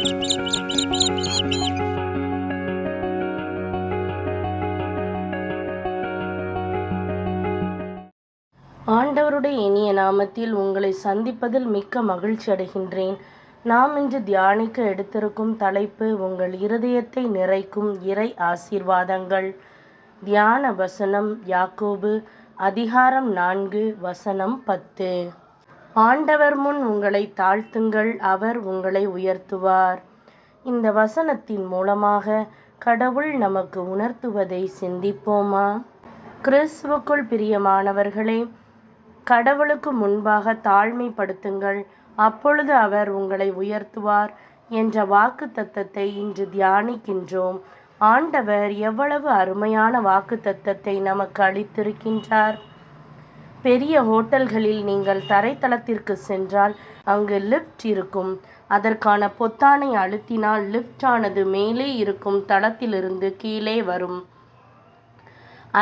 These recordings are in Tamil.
ஆண்டவருடைய இனிய நாமத்தில் உங்களை சந்திப்பதில் மிக்க மகிழ்ச்சி அடைகின்றேன். நாம் இன்று தியானிக்க எடுத்திருக்கும் தலைப்பு உங்கள் இருதயத்தை நிறைக்கும் இறை ஆசீர்வாதங்கள். தியான வசனம் யாக்கோபு அதிகாரம் 4 வசனம் 10. ஆண்டவர் முன் உங்களை தாழ்த்துங்கள், அவர் உங்களை உயர்த்துவார். இந்த வசனத்தின் மூலமாக கடவுள் நமக்கு உணர்த்துவதை சிந்திப்போமா? கிறிஸ்துவுக்குள் பிரியமானவர்களே, கடவுளுக்கு முன்பாக தாழ்மைப்படுத்துங்கள், அப்பொழுது அவர் உங்களை உயர்த்துவார் என்ற வாக்குத்தத்தத்தை இன்று தியானிக்கின்றோம். ஆண்டவர் எவ்வளவு அருமையான வாக்குத்தத்தத்தை நமக்கு அளித்திருக்கின்றார். பெரிய ஹோட்டல்களில் நீங்கள் தரைத்தளத்திற்கு சென்றால் அங்கு லிஃப்ட் இருக்கும். அதற்கான பொத்தானை அழுத்தினால் லிஃப்ட் ஆனது மேலே இருக்கும் தளத்திலிருந்து கீழே வரும்.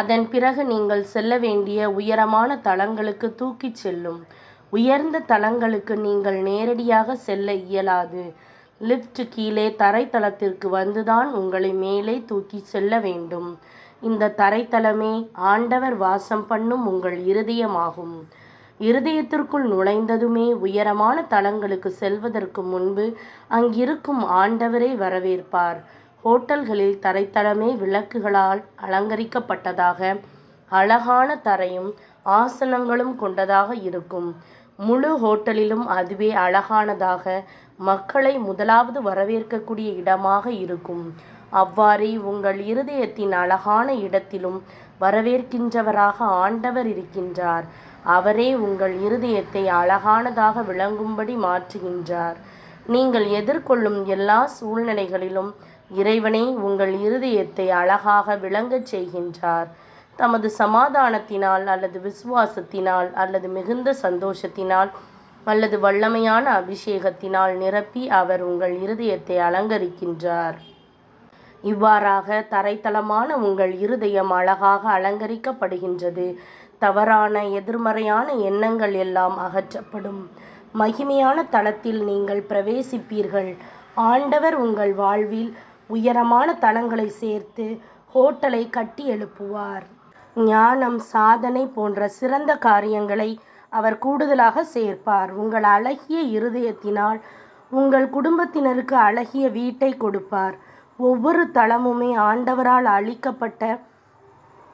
அதன் பிறகு நீங்கள் செல்ல வேண்டிய உயரமான தளங்களுக்கு தூக்கிச் செல்லும். உயர்ந்த தளங்களுக்கு நீங்கள் நேரடியாக செல்ல இயலாது. லிஃப்ட் கீழே தரைத்தளத்திற்கு வந்துதான் உங்களை மேலே தூக்கி செல்ல வேண்டும். இந்த தரைத்தளமே ஆண்டவர் வாசம் பண்ணும் உங்கள் இருதயமாகும். இருதயத்திற்குள் நுழைந்ததுமே உயரமான தளங்களுக்கு செல்வதற்கு முன்பு அங்கிருக்கும் ஆண்டவரை வரவேற்பார். ஹோட்டல்களில் தரைத்தளமே விளக்குகளால் அலங்கரிக்கப்பட்டதாக, அழகான தரையும் ஆசனங்களும் கொண்டதாக இருக்கும். முழு ஹோட்டலிலும் அதுவே அழகானதாக, மக்களை முதலாவது வரவேற்கக்கூடிய இடமாக இருக்கும். அவ்வாறே உங்கள் இருதயத்தின் அழகான இடத்திலும் வரவேற்கின்றவராக ஆண்டவர் இருக்கின்றார். அவரே உங்கள் இருதயத்தை அழகானதாக விளங்கும்படி மாற்றுகின்றார். நீங்கள் எதிர்கொள்ளும் எல்லா சூழ்நிலைகளிலும் இறைவனே உங்கள் இருதயத்தை அழகாக விளங்கச் செய்கின்றார். தமது சமாதானத்தினால் அல்லது விசுவாசத்தினால் அல்லது மிகுந்த சந்தோஷத்தினால் அல்லது வல்லமையான அபிஷேகத்தினால் நிரப்பி அவர் உங்கள் இருதயத்தை அலங்கரிக்கின்றார். இவ்வாறாக தரைத்தளமான உங்கள் இருதயம் அழகாக அலங்கரிக்கப்படுகின்றது. தவறான எதிர்மறையான எண்ணங்கள் எல்லாம் அகற்றப்படும். மகிமையான தளத்தில் நீங்கள் பிரவேசிப்பீர்கள். ஆண்டவர் உங்கள் வாழ்வில் உயரமான தளங்களை சேர்த்து ஹோட்டலை கட்டி எழுப்புவார். ஞானம், சாதனை போன்ற சிறந்த காரியங்களை அவர் கூடுதலாக சேர்ப்பார். உங்கள் அழகிய இருதயத்தினால் உங்கள் குடும்பத்தினருக்கு அழகிய வீட்டை கொடுப்பார். ஒவ்வொரு தளமுமே ஆண்டவரால் அளிக்கப்பட்ட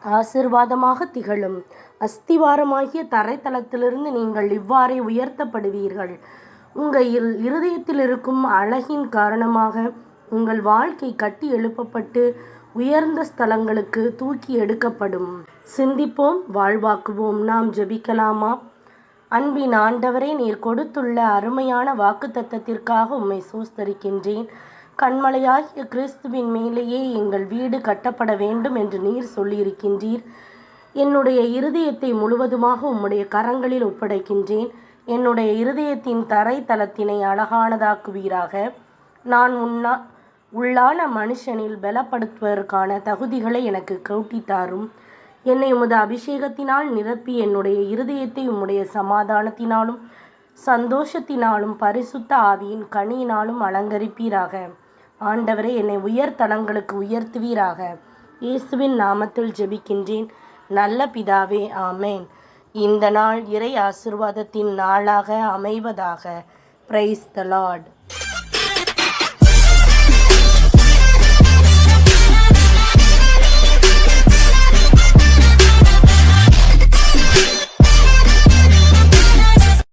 ஆசீர்வாதமாக திகழும். அஸ்திவாரமாகிய தரைத்தளத்திலிருந்து நீங்கள் இவ்வாறே உயர்த்தப்படுவீர்கள். உங்கள் இருதயத்தில் இருக்கும் அழகின் காரணமாக உங்கள் வாழ்க்கை கட்டி எழுப்பப்பட்டு உயர்ந்த ஸ்தலங்களுக்கு தூக்கி எடுக்கப்படும். சிந்திப்போம், வாழ்வாக்குவோம். நாம் ஜெபிக்கலாமா? அன்பின் ஆண்டவரே, நீர் கொடுத்துள்ள அருமையான வாக்குத்தத்தத்திற்காக உம்மை ஸ்தோத்திரிக்கின்றேன். கண்மலையாகிய கிறிஸ்துவின் மேலேயே எங்கள் வீடு கட்டப்பட வேண்டும் என்று நீர் சொல்லியிருக்கின்றீர். என்னுடைய இருதயத்தை முழுவதுமாக உம்முடைய கரங்களில் ஒப்படைக்கின்றேன். என்னுடைய இருதயத்தின் தரைத்தளத்தினை அழகானதாக்குவீராக. நான் உள்ளான மனுஷனில் பலப்படுத்துவதற்கான தகுதிகளை எனக்கு கூட்டித்தாரும். என்னை உமது அபிஷேகத்தினால் நிரப்பி என்னுடைய இருதயத்தை உம்முடைய சமாதானத்தினாலும் சந்தோஷத்தினாலும் பரிசுத்த ஆவியின் கனியினாலும் அலங்கரிப்பீராக. ஆண்டவரே, என்னை உயர்தலங்களுக்கு உயர்த்துவீராக. இயேசுவின் நாமத்தில் ஜெபிக்கின்றேன் நல்ல பிதாவே, ஆமேன். இந்த நாள் இறை ஆசீர்வாதத்தின் நாளாக அமைவதாக. Praise the Lord.